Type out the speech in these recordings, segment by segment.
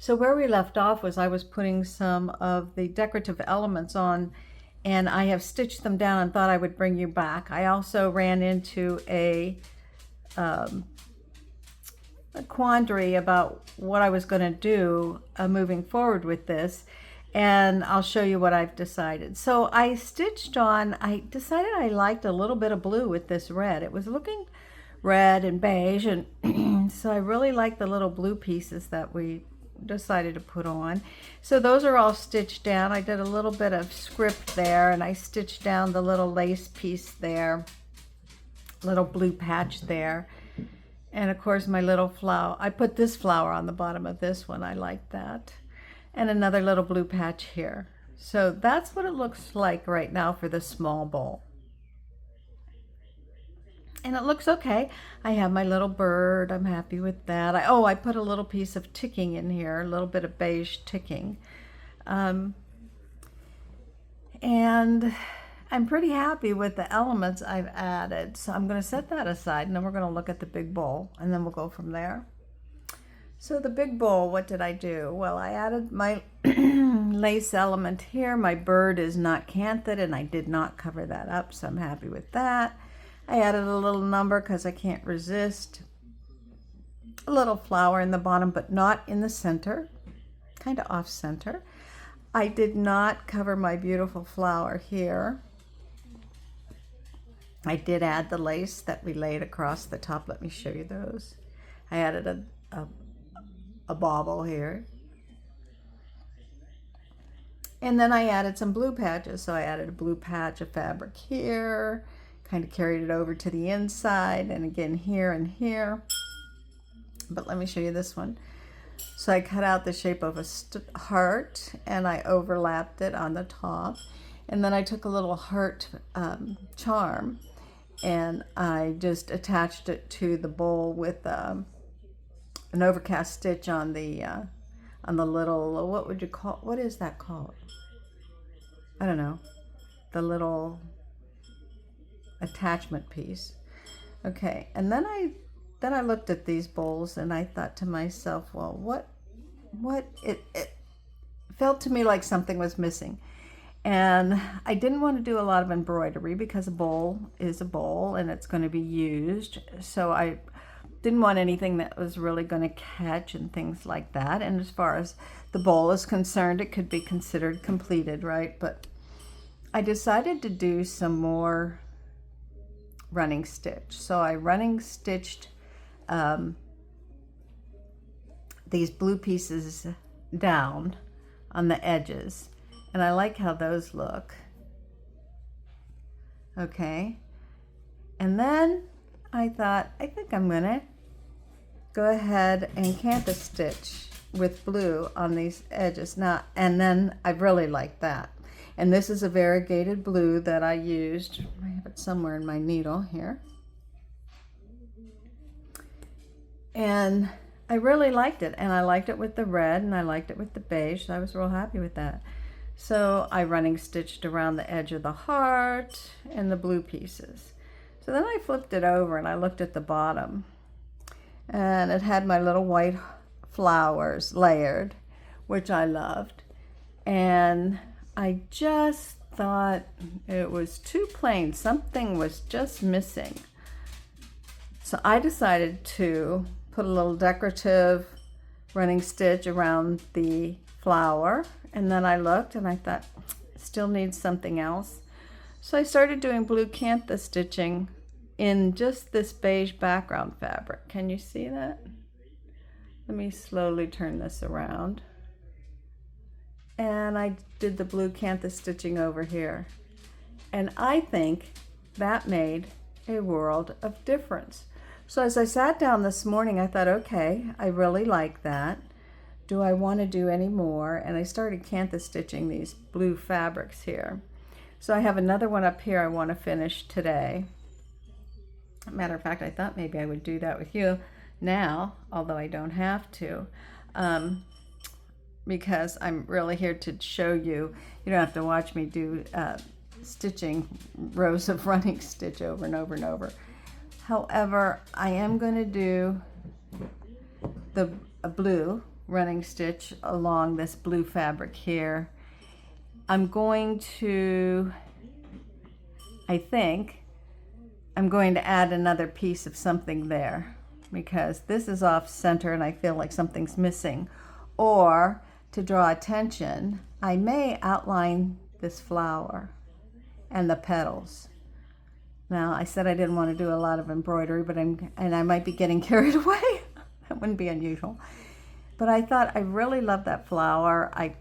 So where we left off was I was putting some of the decorative elements on, and I have stitched them down and thought I would bring you back. I also ran into a quandary about what I was going to do moving forward with this, and I'll show you what I've decided. So I stitched on, I decided I liked a little bit of blue with this red. It was looking red and beige, and so I really like the little blue pieces that we decided to put on. So those are all stitched down. I did a little bit of script there, and I stitched down the little lace piece there, little blue patch there, and of course my little flower. I put this flower on the bottom of this one. I like that. And another little blue patch here. So that's what it looks like right now for the small bowl. And it looks okay. I have my little bird. I'm happy with that. I put a little piece of ticking in here, a little bit of beige ticking. And I'm pretty happy with the elements I've added. So I'm going to set that aside, and then we're going to look at the big bowl, and then we'll go from there. So the big bowl, what did I do? Well, I added my lace element here. My bird is not canted, and I did not cover that up, so I'm happy with that. I added a little number because I can't resist. A little flower in the bottom, but not in the center, kind of off center. I did not cover my beautiful flower here. I did add the lace that we laid across the top. Let me show you those. I added a bauble here. And then I added some blue patches. So I added a blue patch of fabric here, kind of carried it over to the inside, and again here and here. But let me show you this one. So I cut out the shape of a heart, and I overlapped it on the top. And then I took a little heart charm, and I just attached it to the bowl with an overcast stitch on the little, what would you call, what is that called? I don't know. The little attachment piece. Okay, and then I looked at these bowls, and I thought to myself, well, what it felt to me like something was missing. And I didn't want to do a lot of embroidery because a bowl is a bowl and it's going to be used. So I didn't want anything that was really going to catch and things like that. And as far as the bowl is concerned, it could be considered completed, right? But I decided to do some more running stitch. So I running stitched these blue pieces down on the edges, and I like how those look. Okay, and then I thought, I think I'm gonna go ahead and canvas stitch with blue on these edges now, and then I really like that. And this is a variegated blue that I used. I have it somewhere in my needle here. And I really liked it. And I liked it with the red, and I liked it with the beige. So I was real happy with that. So I running stitched around the edge of the heart and the blue pieces. So then I flipped it over and I looked at the bottom. And it had my little white flowers layered, which I loved. And I just thought it was too plain. Something was just missing. So I decided to put a little decorative running stitch around the flower. And then I looked and I thought, still needs something else. So I started doing blue cantha stitching in just this beige background fabric. Can you see that? Let me slowly turn this around. And I did the blue cantha stitching over here. And I think that made a world of difference. So as I sat down this morning, I thought, okay, I really like that. Do I want to do any more? And I started cantha stitching these blue fabrics here. So I have another one up here I want to finish today. Matter of fact, I thought maybe I would do that with you now, although I don't have to. Because I'm really here to show you. You don't have to watch me do stitching rows of running stitch over and over and over. However, I am going to do the blue running stitch along this blue fabric here. I'm going to, I think, I'm going to add another piece of something there because this is off center and I feel like something's missing. Or to draw attention, I may outline this flower and the petals. Now, I said I didn't want to do a lot of embroidery, but I might be getting carried away. That wouldn't be unusual. But I thought I really love that flower. I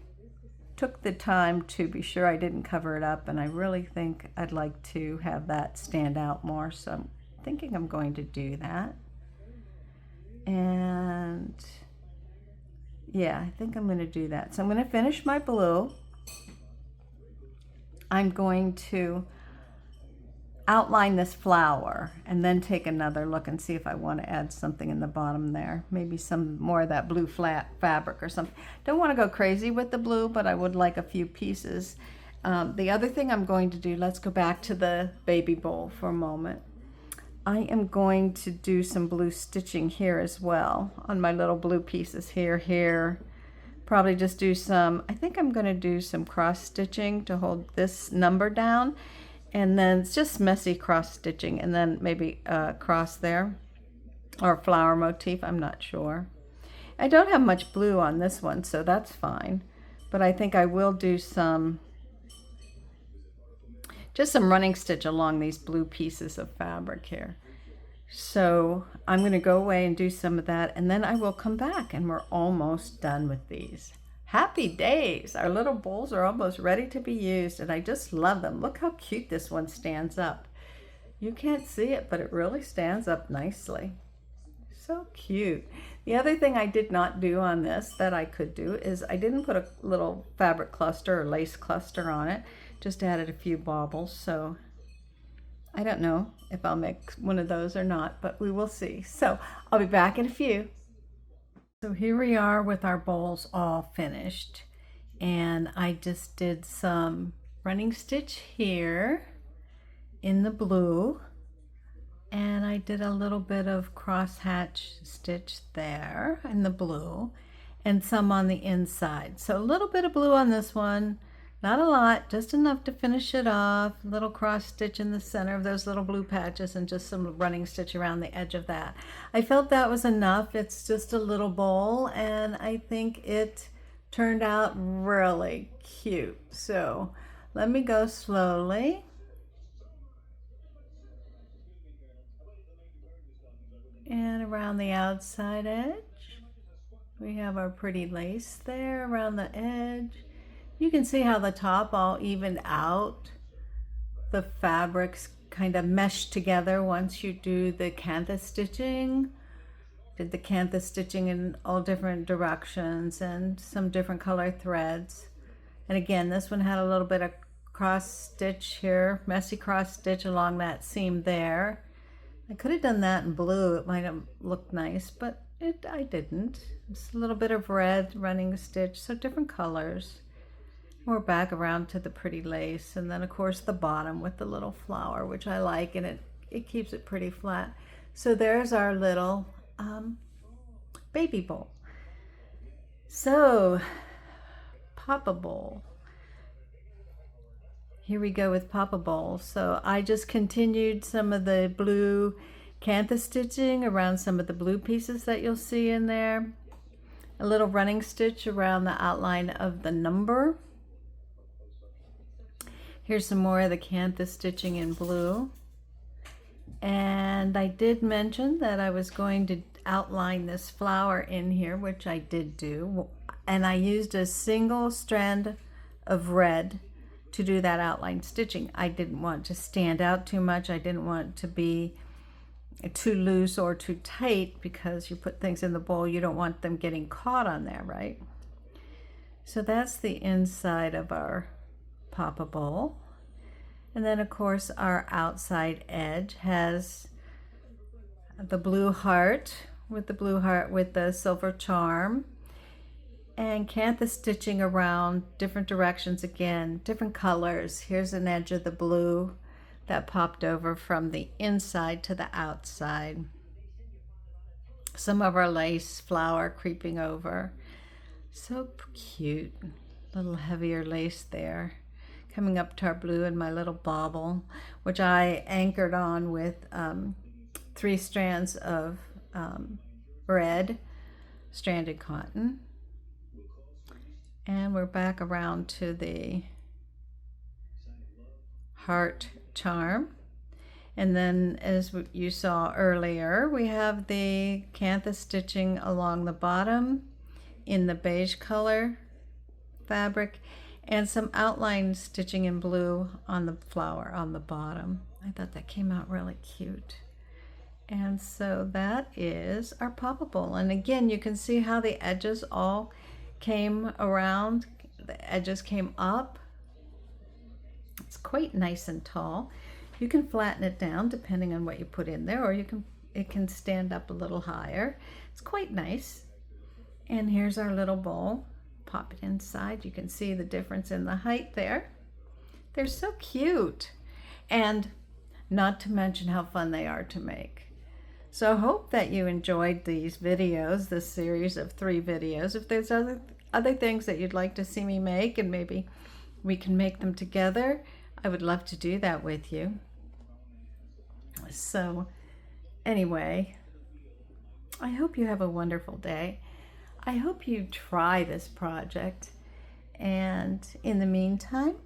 took the time to be sure I didn't cover it up, and I really think I'd like to have that stand out more. So I'm thinking I'm going to do that. And yeah, I think I'm going to do that. So I'm going to finish my blue. I'm going to outline this flower and then take another look and see if I want to add something in the bottom there. Maybe some more of that blue flat fabric or something. Don't want to go crazy with the blue, but I would like a few pieces. The other thing I'm going to do, let's go back to the baby bowl for a moment. I am going to do some blue stitching here as well on my little blue pieces here. Probably just do some, I think I'm going to do some cross stitching to hold this number down. And then it's just messy cross stitching and then maybe a cross there or a flower motif, I'm not sure. I don't have much blue on this one, so that's fine. But I think I will do just some running stitch along these blue pieces of fabric here. So I'm going to go away and do some of that, and then I will come back and we're almost done with these. Happy days! Our little bowls are almost ready to be used, and I just love them. Look how cute this one stands up. You can't see it, but it really stands up nicely. So cute. The other thing I did not do on this that I could do is I didn't put a little fabric cluster or lace cluster on it, just added a few baubles. So I don't know if I'll make one of those or not, but we will see. So I'll be back in a few. So here we are with our bowls all finished, and I just did some running stitch here in the blue, and I did a little bit of cross hatch stitch there in the blue and some on the inside. So a little bit of blue on this one, not a lot, just enough to finish it off. Little cross stitch in the center of those little blue patches and just some running stitch around the edge of that. I felt that was enough. It's just a little bowl, and I think it turned out really cute. So let me go slowly. And around the outside edge, we have our pretty lace there around the edge. You can see how the top all evened out. The fabrics kind of meshed together once you do the canthus stitching. Did the canthus stitching in all different directions and some different color threads. And again, this one had a little bit of cross stitch here, messy cross stitch along that seam there. I could have done that in blue. It might have looked nice, but I didn't. It's a little bit of red running stitch, so different colors. We're back around to the pretty lace, and then of course the bottom with the little flower, which I like, and it keeps it pretty flat. So there's our little baby bowl. So Papa Bowl. Here we go with Papa Bowl. So I just continued some of the blue canthus stitching around some of the blue pieces that you'll see in there. A little running stitch around the outline of the number. Here's some more of the canthus stitching in blue. And I did mention that I was going to outline this flower in here, which I did do. And I used a single strand of red to do that outline stitching. I didn't want to stand out too much. I didn't want to be too loose or too tight, because you put things in the bowl, you don't want them getting caught on there, right? So that's the inside of our Papa Bowl. And then of course our outside edge has the blue heart with the silver charm, and canthus stitching around different directions, again, different colors. Here's an edge of the blue that popped over from the inside to the outside. Some of our lace flower creeping over. So cute. Little heavier lace there. Coming up to our blue and my little bauble, which I anchored on with 3 strands of red stranded cotton. And we're back around to the heart charm. And then, as you saw earlier, we have the canthus stitching along the bottom in the beige color fabric, and some outline stitching in blue on the flower on the bottom. I thought that came out really cute. And so that is our poppable. And again, you can see how the edges all came around. The edges came up. It's quite nice and tall. You can flatten it down depending on what you put in there, or it can stand up a little higher. It's quite nice. And here's our little bowl. Pop it inside. You can see the difference in the height there. They're so cute. And not to mention how fun they are to make. So I hope that you enjoyed these videos, this series of 3 videos. If there's other things that you'd like to see me make, and maybe we can make them together, I would love to do that with you. So anyway, I hope you have a wonderful day. I hope you try this project. And in the meantime,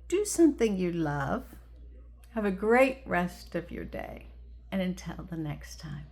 do something you love. Have a great rest of your day. And until the next time.